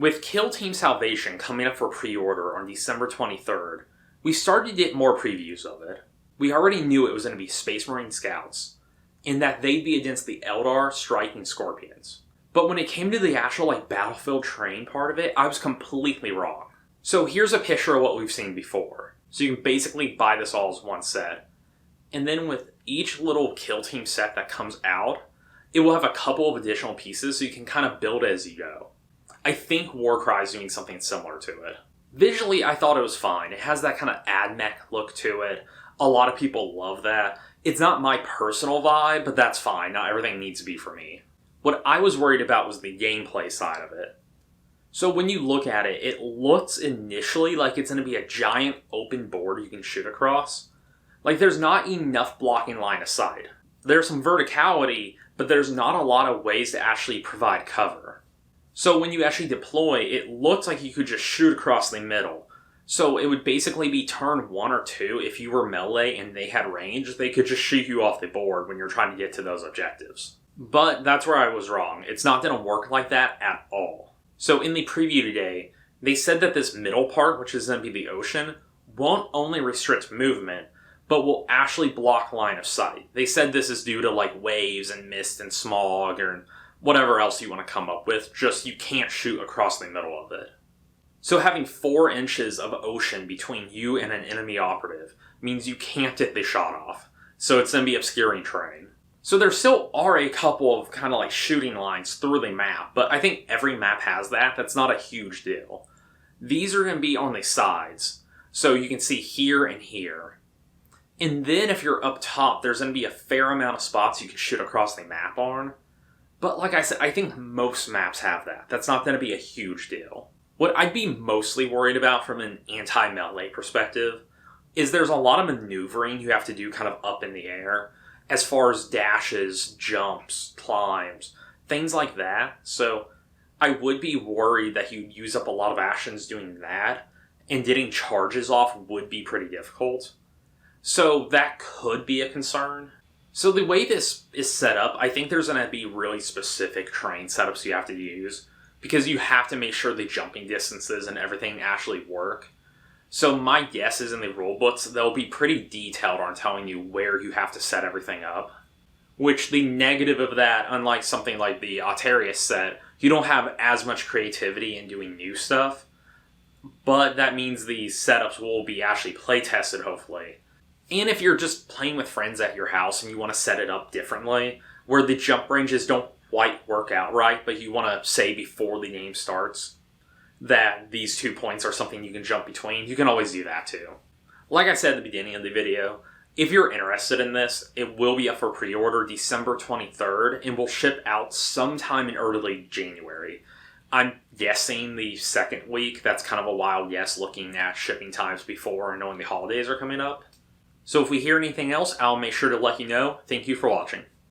With Kill Team Salvation coming up for pre-order on December 23rd, we started to get more previews of it. We already knew it was going to be Space Marine Scouts, and that they'd be against the Eldar Striking Scorpions. But when it came to the actual battlefield terrain part of it, I was completely wrong. So here's a picture of what we've seen before. So you can basically buy this all as one set. And then with each little Kill Team set that comes out, it will have a couple of additional pieces so you can kind of build as you go. I think Warcry is doing something similar to it. Visually, I thought it was fine. It has that kind of AdMech look to it. A lot of people love that. It's not my personal vibe, but that's fine. Not everything needs to be for me. What I was worried about was the gameplay side of it. So when you look at it, it looks initially like it's going to be a giant open board you can shoot across. Like there's not enough blocking line of sight. There's some verticality, but there's not a lot of ways to actually provide cover. So when you actually deploy, it looks like you could just shoot across the middle. So it would basically be turn 1 or 2 if you were melee and they had range, they could just shoot you off the board when you're trying to get to those objectives. But that's where I was wrong. It's not going to work like that at all. So in the preview today, they said that this middle part, which is going to be the ocean, won't only restrict movement, but will actually block line of sight. They said this is due to waves and mist and smog or whatever else you want to come up with, just you can't shoot across the middle of it. So having 4 inches of ocean between you and an enemy operative means you can't get the shot off. So it's going to be obscuring terrain. So there still are a couple of kind of shooting lines through the map, but I think every map has that. That's not a huge deal. These are going to be on the sides, so you can see here and here. And then if you're up top, there's going to be a fair amount of spots you can shoot across the map on. But like I said, I think most maps have that. That's not going to be a huge deal. What I'd be mostly worried about from an anti-melee perspective is there's a lot of maneuvering you have to do kind of up in the air, as far as dashes, jumps, climbs, things like that. So I would be worried that you'd use up a lot of actions doing that, and getting charges off would be pretty difficult. So that could be a concern. So the way this is set up, I think there's going to be really specific terrain setups you have to use, because you have to make sure the jumping distances and everything actually work. So my guess is in the rulebooks, they'll be pretty detailed on telling you where you have to set everything up. Which the negative of that, unlike something like the Altarius set, you don't have as much creativity in doing new stuff. But that means the setups will be actually play tested, hopefully. And if you're just playing with friends at your house and you want to set it up differently, where the jump ranges don't quite work out right, but you want to say before the game starts that these 2 points are something you can jump between, you can always do that too. Like I said at the beginning of the video, if you're interested in this, it will be up for pre-order December 23rd and will ship out sometime in early January. I'm guessing the second week. That's kind of a wild guess looking at shipping times before and knowing the holidays are coming up. So if we hear anything else, I'll make sure to let you know. Thank you for watching.